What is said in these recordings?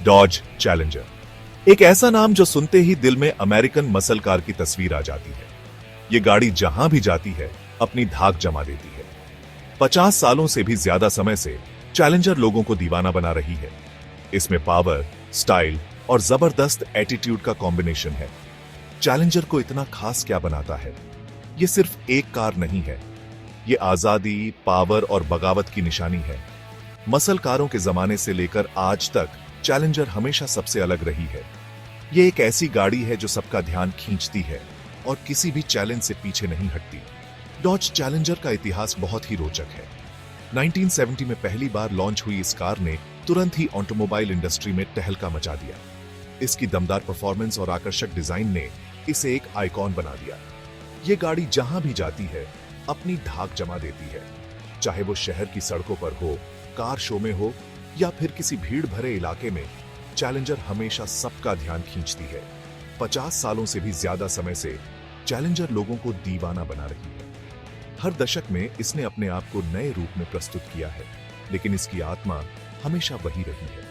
Dodge challenger एक ऐसा नाम जो सुनते ही दिल में अमेरिकन मसल कार की तस्वीर आ जाती है। ये गाड़ी जहां भी जाती है अपनी धाक जमा देती है। 50 सालों से भी ज्यादा समय से चैलेंजर लोगों को दीवाना बना रही है। इसमें पावर, स्टाइल और जबरदस्त एटीट्यूड का कॉम्बिनेशन है। चैलेंजर को इतना खास क्या बनाता है? ये सिर्फ एक कार नहीं है, ये आजादी, पावर और बगावत की निशानी है। मसल कारों के जमाने से लेकर आज तक चैलेंजर हमेशा सबसे अलग रही है। ये एक ऐसी गाड़ी है जो सबका ध्यान खींचती है और किसी भी चैलेंज से पीछे नहीं हटती। डॉज चैलेंजर का इतिहास बहुत ही रोचक है। 1970 में पहली बार लॉन्च हुई इस कार ने तुरंत ही ऑटोमोबाइल इंडस्ट्री में तहलका मचा दिया। इसकी दमदार परफॉर्मेंस और आकर्षक डिजाइन ने इसे एक आइकॉन बना दिया। ये गाड़ी जहां भी जाती है अपनी धाक जमा देती है, चाहे वो शहर की सड़कों पर हो, कार शो में हो या फिर किसी भीड़ भरे इलाके में। चैलेंजर हमेशा सबका ध्यान खींचती है। 50 सालों से भी ज्यादा समय से चैलेंजर लोगों को दीवाना बना रही है। हर दशक में इसने अपने आप को नए रूप में प्रस्तुत किया है, लेकिन इसकी आत्मा हमेशा वही रही है।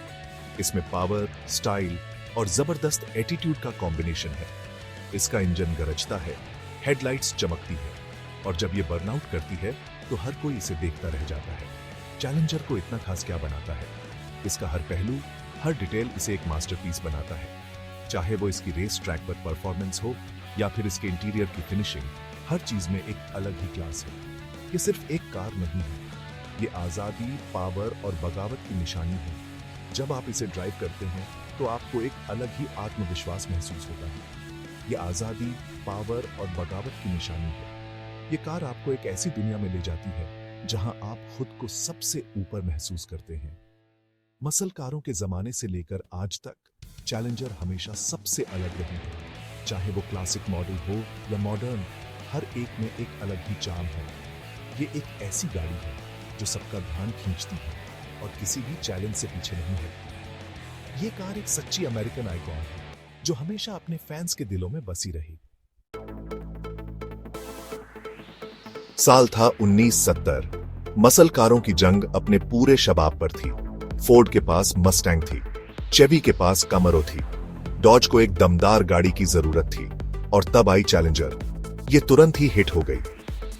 इसमें पावर, स्टाइल और जबरदस्त एटीट्यूड का कॉम्बिनेशन है। इसका इंजन गरजता है, हेडलाइट्स चमकती है और जब ये बर्नआउट करती है तो हर कोई इसे देखता रह जाता है। चैलेंजर को इतना खास क्या बनाता है? इसका हर पहलू, हर डिटेल इसे एक मास्टरपीस बनाता है। चाहे वो इसकी रेस ट्रैक पर परफॉर्मेंस हो या फिर इसके इंटीरियर की फिनिशिंग, हर चीज में एक अलग ही क्लास है। ये सिर्फ एक कार नहीं है, ये आजादी, पावर और बगावत की निशानी है। जब आप इसे ड्राइव करते हैं तो आपको एक अलग ही आत्मविश्वास महसूस होता है। ये आजादी, पावर और बगावत की निशानी है। ये कार आपको एक ऐसी दुनिया में ले जाती है जहां आप खुद को सबसे ऊपर महसूस करते हैं। मसल कारों के जमाने से लेकर आज तक चैलेंजर हमेशा सबसे अलग रही है। चाहे वो क्लासिक मॉडल हो या मॉडर्न, हर एक में एक अलग ही चार्म है। ये एक ऐसी गाड़ी है जो सबका ध्यान खींचती है और किसी भी चैलेंज से पीछे नहीं हटती। ये कार एक सच्ची अमेरिकन आइकॉन है जो हमेशा अपने फैंस के दिलों में बसी रही। साल था 1970। मसल कारों की जंग अपने पूरे शबाब पर थी। फोर्ड के पास मस्टैंग थी, चेवी के पास कैमरो थी, डॉज को एक दमदार गाड़ी की जरूरत थी और तब आई चैलेंजर। ये तुरंत ही हिट हो गई।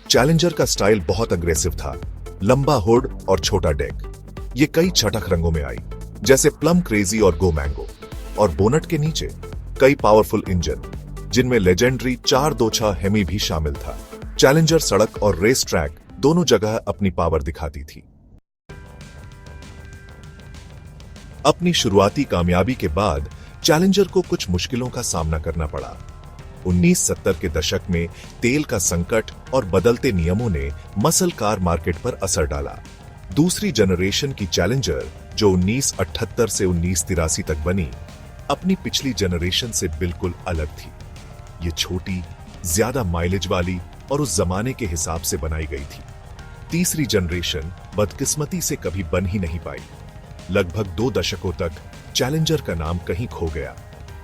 चैलेंजर का स्टाइल बहुत अग्रेसिव था, लंबा हुड और छोटा डेक। ये कई छटक रंगों में आई, जैसे प्लम क्रेजी और गो मैंगो। और बोनट के नीचे कई पावरफुल इंजन, जिनमें लेजेंडरी 426 हेमी भी शामिल था। चैलेंजर सड़क और रेस ट्रैक दोनों जगह अपनी पावर दिखाती थी। अपनी शुरुआती कामयाबी के बाद चैलेंजर को कुछ मुश्किलों का सामना करना पड़ा। 1970 के दशक में तेल का संकट और बदलते नियमों ने मसल कार मार्केट पर असर डाला। दूसरी जनरेशन की चैलेंजर, जो 1978 से 1983 तक बनी, अपनी पिछली जनरेशन से बिल्कुल अलग थी। ये छोटी, ज्यादा माइलेज वाली और उस जमाने के हिसाब से बनाई गई थी। तीसरी जनरेशन बदकिस्मती से कभी बन ही नहीं पाई। लगभग 2 दशकों तक चैलेंजर का नाम कहीं खो गया,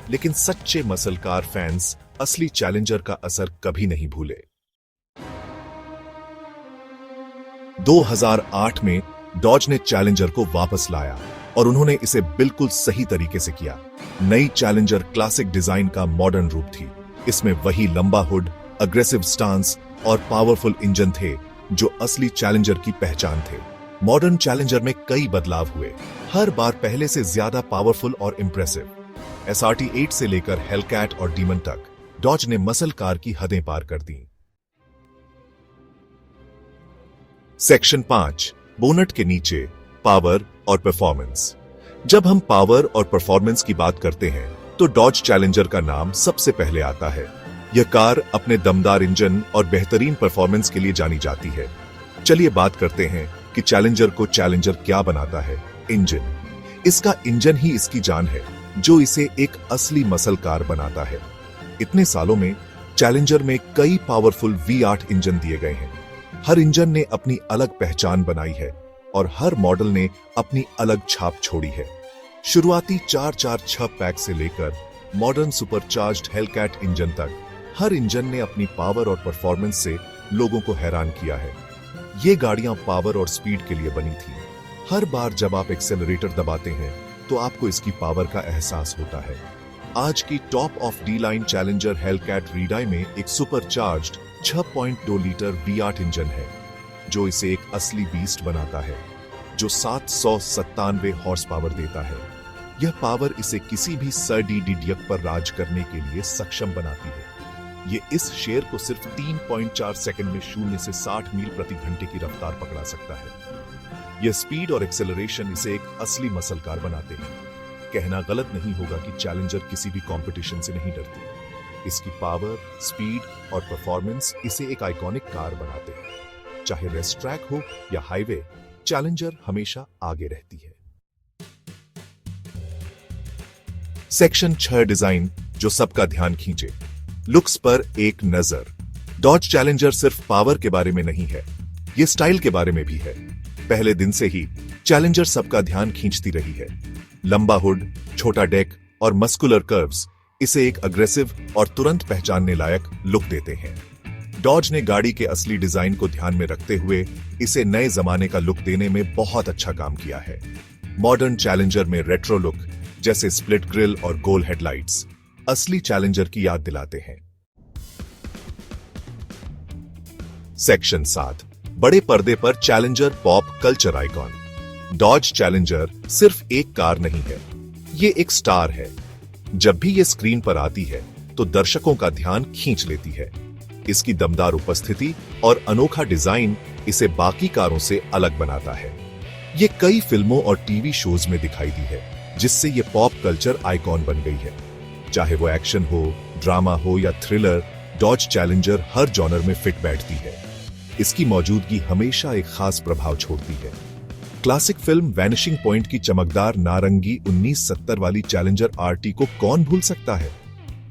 लेकिन सच्चे मसल कार फैंस असली चैलेंजर का असर कभी नहीं भूले। 2008 में डॉज ने चैलेंजर को वापस लाया और उन्होंने इसे बिल्कुल सही तरीके से किया। नई चैलेंजर क्लासिक डिजाइन का मॉडर्न रूप थी। इसमें वही लंबा हुड, अग्रेसिव स्टांस और पावरफुल इंजन थे जो असली चैलेंजर की पहचान थे। मॉडर्न चैलेंजर में कई बदलाव हुए, हर बार पहले से ज्यादा पावरफुल और इंप्रेसिव। SRT-8 से लेकर हेलकैट और डीमन तक डॉज ने मसल कार की हदें पार कर दी। सेक्शन 5, बोनट के नीचे पावर और परफॉर्मेंस। जब हम पावर और परफॉर्मेंस की बात करते हैं तो डॉज चैलेंजर का नाम सबसे पहले आता है। यह कार अपने दमदार इंजन और बेहतरीन परफॉर्मेंस के लिए जानी जाती है। चलिए बात करते हैं कि चैलेंजर को चैलेंजर क्या बनाता है। इंजन। इसका इंजन ही इसकी जान है, जो इसे एक असली मसल कार बनाता है। इतने सालों में चैलेंजर में कई पावरफुल V8 इंजन दिए गए हैं। हर इंजन ने अपनी अलग पहचान बनाई है और हर मॉडल ने अपनी अलग छाप छोड़ी है। शुरुआती 446 पैक से लेकर मॉडर्न सुपरचार्ज्ड हेलकैट इंजन तक, हर इंजन ने अपनी पावर और परफॉर्मेंस से लोगों को हैरान किया है। ये गाड़ियां पावर और स्पीड के लिए बनी थी। हर बार जब आप एक्सेलरेटर दबाते हैं तो आपको इसकी पावर का एहसास होता है। आज की top of the line Challenger Hellcat Redeye में एक सुपरचार्ज्ड 6.2 लीटर V8 इंजन है, जो इसे एक असली बीस्ट बनाता है, जो 797 हॉर्स पावर देता है। यह पावर इसे किसी भी सर्डी डिडयक पर राज करने के लिए सक्षम बनाती है। ये इस शेर को सिर्फ 3.4 सेकंड में 0 से 60 मील प्रति घंटे की रफ्तार पकड़ा सकता है। यह स्पीड और एक्सेलरेशन इसे एक असली मसल कार बनाते हैं। कहना गलत नहीं होगा कि चैलेंजर किसी भी कंपटीशन से नहीं डरती। इसकी पावर, स्पीड और परफॉर्मेंस इसे एक आइकॉनिक कार बनाते हैं। चाहे रेस ट्रैक हो या हाईवे, चैलेंजर हमेशा आगे रहती है। सेक्शन 6 डिजाइन जो सबका ध्यान खींचे। लुक्स पर एक नजर। डॉज चैलेंजर सिर्फ पावर के बारे में नहीं है, यह स्टाइल के बारे में भी है। पहले दिन से ही चैलेंजर सबका ध्यान खींचती रही है। लंबा हुड, छोटा डेक और मस्कुलर कर्व्स इसे एक अग्रेसिव और तुरंत पहचानने लायक लुक देते हैं। डॉज ने गाड़ी के असली डिजाइन को ध्यान में रखते हुए इसे नए जमाने का लुक देने में बहुत अच्छा काम किया है। मॉडर्न चैलेंजर में रेट्रो लुक, जैसे स्प्लिट ग्रिल और गोल हेडलाइट्स, असली चैलेंजर की याद दिलाते हैं। सेक्शन 7 बड़े पर्दे पर challenger pop culture icon. Dodge challenger सिर्फ एक कार नहीं है, ये एक स्टार है। जब भी ये स्क्रीन पर आती है तो दर्शकों का ध्यान खींच लेती है। इसकी दमदार उपस्थिति और अनोखा डिजाइन इसे बाकी कारों से अलग बनाता है। ये कई फिल्मों और टीवी शोज में दिखाई दी है, जिससे ये पॉप कल्चर आइकॉन बन गई है। चाहे वो एक्शन हो, ड्रामा हो या थ्रिलर, डॉज चैलेंजर हर जॉनर में फिट बैठती है। इसकी मौजूदगी हमेशा एक खास प्रभाव छोड़ती है। क्लासिक फिल्म वैनिशिंग पॉइंट की चमकदार नारंगी 1970 वाली चैलेंजर आरटी को कौन भूल सकता है।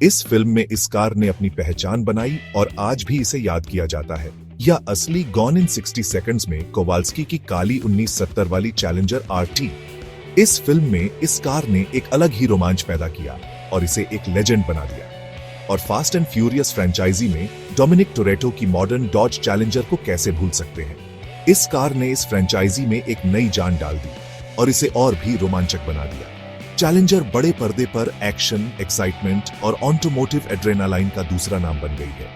इस फिल्म में इस कार ने अपनी पहचान बनाई और आज भी इसे याद किया जाता है। या असली गॉन इन 60 सेकंड्स में कोवाल्स्की की काली 1970 वाली चैलेंजर आरटी। इस फिल्म में इस कार ने एक अलग ही रोमांच पैदा किया और इसे एक लेजेंड बना दिया। और फास्ट एंड फ्यूरियस फ्रेंचाइजी में डोमिनिक टोरेटो की मॉडर्न डॉज चैलेंजर को कैसे भूल सकते हैं। इस कार ने इस फ्रेंचाइजी में एक नई जान डाल दी और इसे और भी रोमांचक बना दिया। चैलेंजर बड़े पर्दे पर एक्शन, एक्साइटमेंट और ऑटोमोटिव एड्रेनालाइन का दूसरा नाम बन गई है।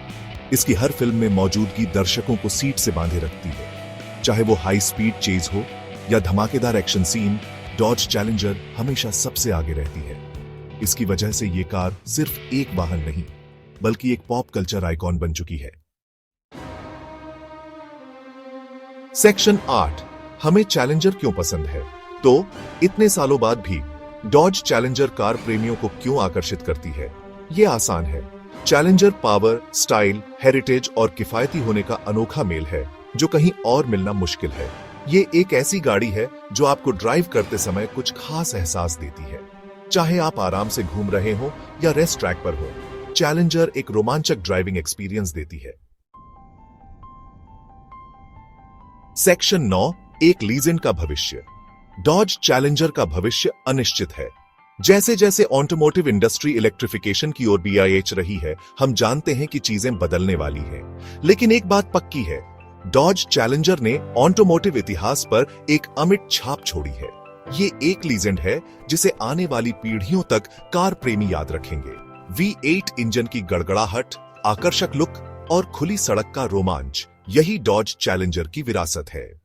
इसकी हर फिल्म में मौजूदगी दर्शकों को सीट से बांधे रखती है। चाहे वो हाई स्पीड चेज हो या धमाकेदार एक्शन सीन, डॉज चैलेंजर हमेशा सबसे आगे रहती है। इसकी वजह से ये कार सिर्फ एक वाहन नहीं, बल्कि एक पॉप कल्चर आइकॉन बन चुकी है। सेक्शन 8 हमें चैलेंजर क्यों पसंद है। तो इतने सालों बाद भी डॉज चैलेंजर कार प्रेमियों को क्यों आकर्षित करती है। यह आसान है। चैलेंजर पावर, स्टाइल, हेरिटेज और किफायती होने का अनोखा मेल है, जो कहीं और मिलना मुश्किल है। ये एक ऐसी गाड़ी है जो आपको ड्राइव करते समय कुछ खास एहसास देती है। चाहे आप आराम से घूम रहे हो या रेस ट्रैक पर हो, चैलेंजर एक रोमांचक ड्राइविंग एक्सपीरियंस देती है। सेक्शन 9 एक लीजेंड का भविष्य। डॉज चैलेंजर का भविष्य अनिश्चित है। जैसे जैसे ऑटोमोटिव इंडस्ट्री इलेक्ट्रिफिकेशन की ओर BIH रही है, हम जानते हैं कि चीजें बदलने वाली हैं। लेकिन एक बात पक्की है, डॉज चैलेंजर ने ऑटोमोटिव इतिहास पर एक अमिट छाप छोड़ी है। ये एक लीजेंड है जिसे आने वाली पीढ़ियों तक कार प्रेमी याद रखेंगे। V8 इंजन की गड़गड़ाहट, आकर्षक लुक और खुली सड़क का रोमांच, यही डॉज चैलेंजर की विरासत है।